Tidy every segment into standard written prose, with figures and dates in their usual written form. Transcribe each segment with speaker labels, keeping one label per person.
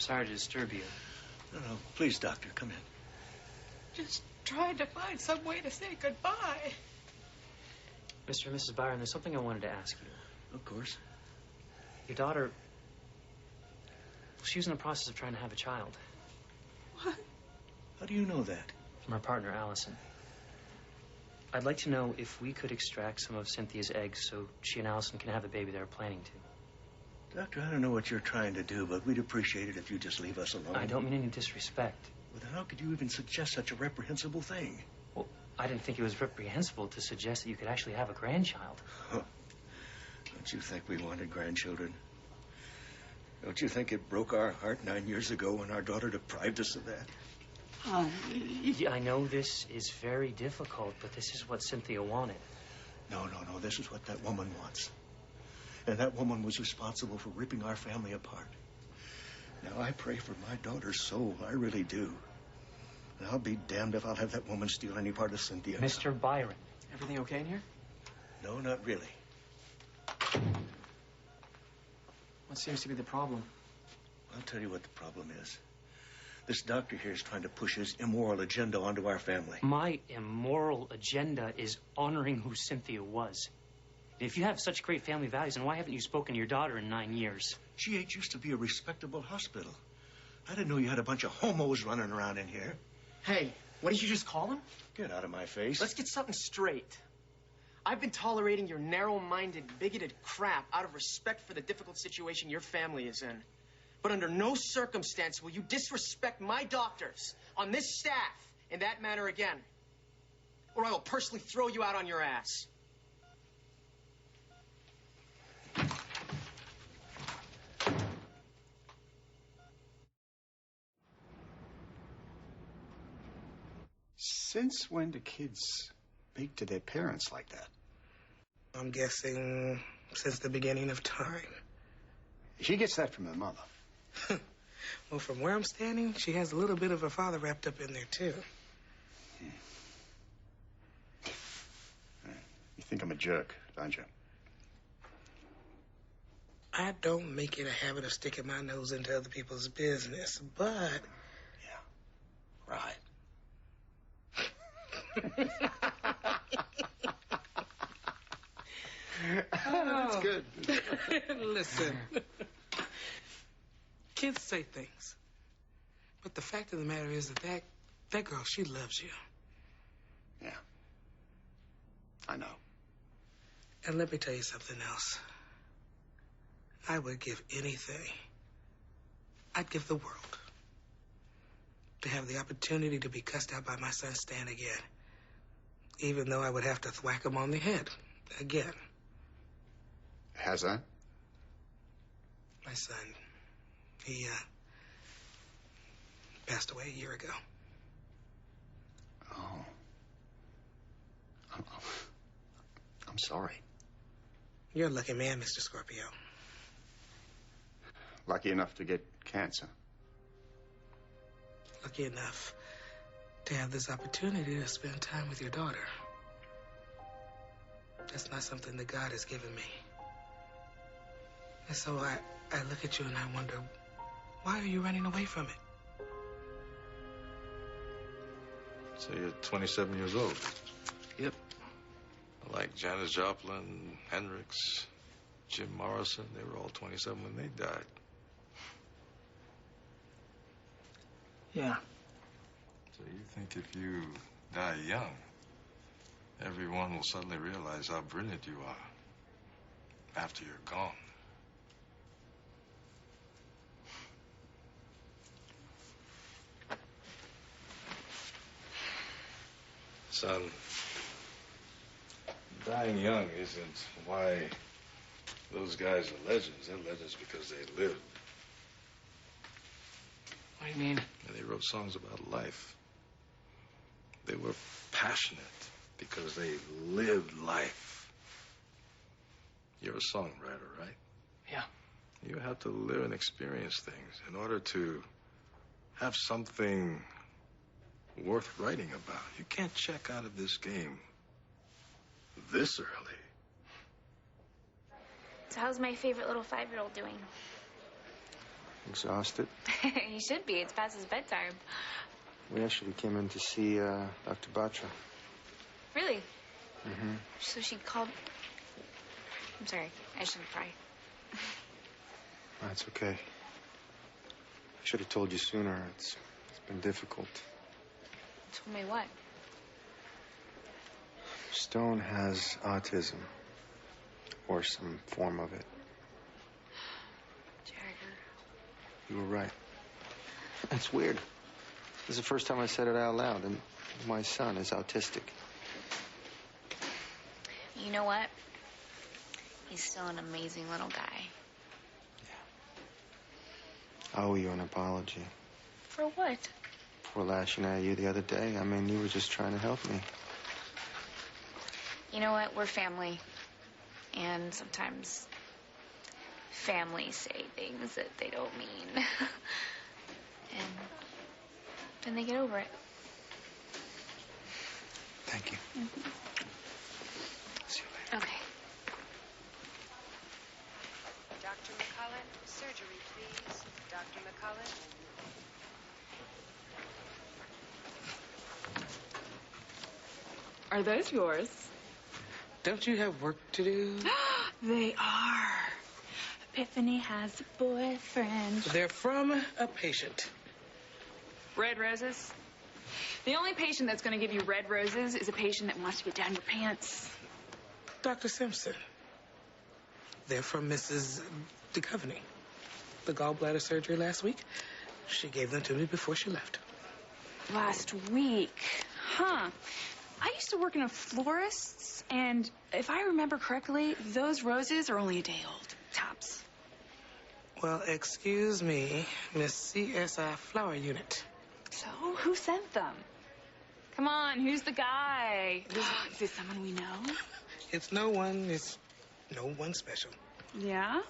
Speaker 1: Sorry to disturb you.
Speaker 2: No, please, doctor, come in.
Speaker 3: Just trying to find some way to say goodbye.
Speaker 1: Mr. and Mrs. Byron, there's something I wanted to ask you.
Speaker 2: Of course.
Speaker 1: Your daughter, she was in the process of trying to have a child.
Speaker 3: What?
Speaker 2: How do you know that?
Speaker 1: From her partner, Allison. I'd like to know if we could extract some of Cynthia's eggs so she and Allison can have the baby they're planning to.
Speaker 2: Doctor, I don't know what you're trying to do, but we'd appreciate it if you just leave us alone.
Speaker 1: I don't mean any disrespect.
Speaker 2: Well, then how could you even suggest such a reprehensible thing?
Speaker 1: Well, I didn't think it was reprehensible to suggest that you could actually have a grandchild.
Speaker 2: Huh. Don't you think we wanted grandchildren? Don't you think it broke our heart 9 years ago when our daughter deprived us of that?
Speaker 1: I know this is very difficult, but this is what Cynthia wanted.
Speaker 2: No. This is what that woman wants. And that woman was responsible for ripping our family apart. Now, I pray for my daughter's soul. I really do. And I'll be damned if I'll have that woman steal any part of Cynthia.
Speaker 1: Mr. Byron.
Speaker 4: Everything okay in here?
Speaker 2: No, not really.
Speaker 4: What seems to be the problem?
Speaker 2: I'll tell you what the problem is. This doctor here is trying to push his immoral agenda onto our family.
Speaker 1: My immoral agenda is honoring who Cynthia was. If you have such great family values, then why haven't you spoken to your daughter in 9 years?
Speaker 2: GH used to be a respectable hospital. I didn't know you had a bunch of homos running around in here.
Speaker 4: Hey, what did you just call him?
Speaker 2: Get out of my face.
Speaker 4: Let's get something straight. I've been tolerating your narrow-minded, bigoted crap out of respect for the difficult situation your family is in. But under no circumstance will you disrespect my doctors on this staff in that manner again. Or I will personally throw you out on your ass.
Speaker 5: Since when do kids speak to their parents like that?
Speaker 3: I'm guessing since the beginning of time.
Speaker 5: She gets that from her mother.
Speaker 3: Well, from where I'm standing, she has a little bit of her father wrapped up in there, too.
Speaker 5: You think I'm a jerk, don't you?
Speaker 3: I don't make it a habit of sticking my nose into other people's business, but...
Speaker 5: Yeah, right. That's good.
Speaker 3: Listen. Kids say things. But the fact of the matter is that girl, she loves you.
Speaker 5: Yeah. I know.
Speaker 3: And let me tell you something else. I would give anything. I'd give the world to have the opportunity to be cussed out by my son Stan again. Even though I would have to thwack him on the head again.
Speaker 5: Has that?
Speaker 3: My son, he passed away a year ago.
Speaker 5: Oh. I'm sorry.
Speaker 3: You're a lucky man, Mr. Scorpio.
Speaker 5: Lucky enough to get cancer.
Speaker 3: Lucky enough to have this opportunity to spend time with your daughter. That's not something that God has given me. And so I look at you and I wonder, why are you running away from it?
Speaker 6: So you're 27 years old?
Speaker 1: Yep.
Speaker 6: Like Janis Joplin, Hendrix, Jim Morrison, they were all 27 when they died.
Speaker 4: Yeah.
Speaker 6: So you think if you die young, everyone will suddenly realize how brilliant you are after you're gone? Son, dying young isn't why those guys are legends. They're legends because they lived.
Speaker 4: What do you mean?
Speaker 6: And they wrote songs about life. They were passionate because they lived life. You're a songwriter, right?
Speaker 4: Yeah.
Speaker 6: You have to live and experience things in order to have something worth writing about. You can't check out of this game this early.
Speaker 7: So how's my favorite little 5-year-old doing? Exhausted?
Speaker 8: You should be. It's past his bedtime.
Speaker 7: We actually came in to see Dr. Batra.
Speaker 8: Really?
Speaker 7: Mm-hmm.
Speaker 8: So she called... I'm sorry. I shouldn't cry.
Speaker 7: That's okay. I should have told you sooner. It's been difficult.
Speaker 8: Told me what?
Speaker 7: Stone has autism. Or some form of it.
Speaker 8: Jagger.
Speaker 7: You were right. That's weird. This is the first time I said it out loud, and my son is autistic.
Speaker 8: You know what? He's still an amazing little guy.
Speaker 7: Yeah. I owe you an apology.
Speaker 8: For what?
Speaker 7: For lashing at you the other day. I mean, you were just trying to help me.
Speaker 8: You know what? We're family. And sometimes families say things that they don't mean. And then they get over it.
Speaker 7: Thank you.
Speaker 8: Mm-hmm.
Speaker 7: See you later.
Speaker 8: Okay.
Speaker 9: Dr. McCullen, surgery, please. Dr. McCullen.
Speaker 10: Are those yours?
Speaker 3: Don't you have work to do?
Speaker 10: They are. Epiphany has a boyfriend.
Speaker 3: They're from a patient.
Speaker 10: Red roses? The only patient that's going to give you red roses is a patient that wants to get down your pants.
Speaker 3: Dr. Simpson. They're from Mrs. Duchovny. The gallbladder surgery last week. She gave them to me before she left.
Speaker 10: Last week. Huh. I used to work in a florist's, and if I remember correctly, those roses are only a day old. Tops.
Speaker 3: Well, excuse me, Miss CSI Flower Unit.
Speaker 10: So, who sent them? Come on, who's the guy? Is this someone we know?
Speaker 3: It's no one special.
Speaker 10: Yeah?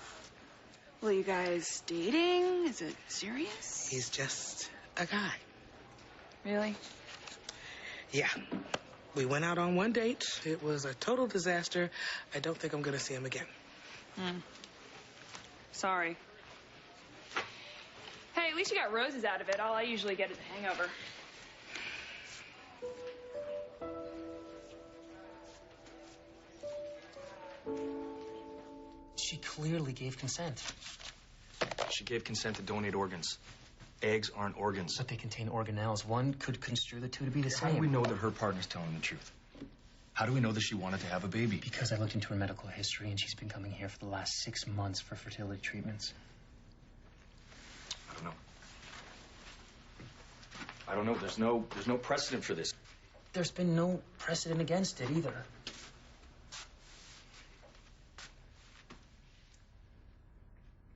Speaker 10: Well, you guys dating? Is it serious?
Speaker 3: He's just a guy.
Speaker 10: Really?
Speaker 3: Yeah. We went out on one date. It was a total disaster. I don't think I'm going to see him again.
Speaker 10: Sorry. Hey, at least you got roses out of it. All I usually get is a hangover.
Speaker 1: She clearly gave consent.
Speaker 11: She gave consent to donate organs. Eggs aren't organs.
Speaker 1: But they contain organelles. One could construe the two to be the
Speaker 11: How
Speaker 1: same.
Speaker 11: do we know that her partner's telling the truth? How do we know that she wanted to have a baby?
Speaker 1: Because I looked into her medical history, and she's been coming here for the last 6 months for fertility treatments.
Speaker 11: I don't know. There's no precedent for this.
Speaker 1: There's been no precedent against it either.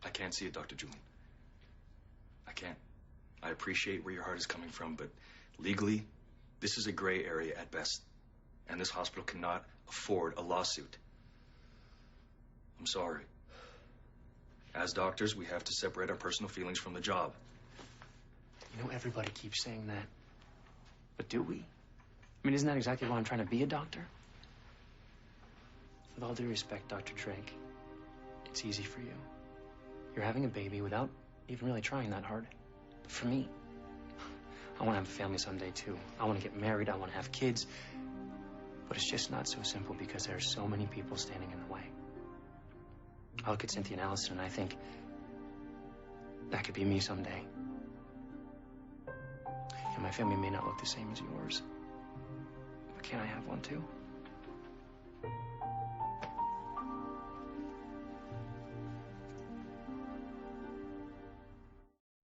Speaker 11: I can't see it, Dr. Julian. I can't. I appreciate where your heart is coming from, but legally, this is a gray area at best. And this hospital cannot afford a lawsuit. I'm sorry. As doctors, we have to separate our personal feelings from the job.
Speaker 1: You know, everybody keeps saying that. But do we? I mean, isn't that exactly why I'm trying to be a doctor? With all due respect, Dr. Drake, it's easy for you. You're having a baby without even really trying that hard. But for me, I want to have a family someday, too. I want to get married. I want to have kids. But it's just not so simple because there are so many people standing in the way. I look at Cynthia and Allison and I think that could be me someday. And my family may not look the same as yours. But can I have one, too?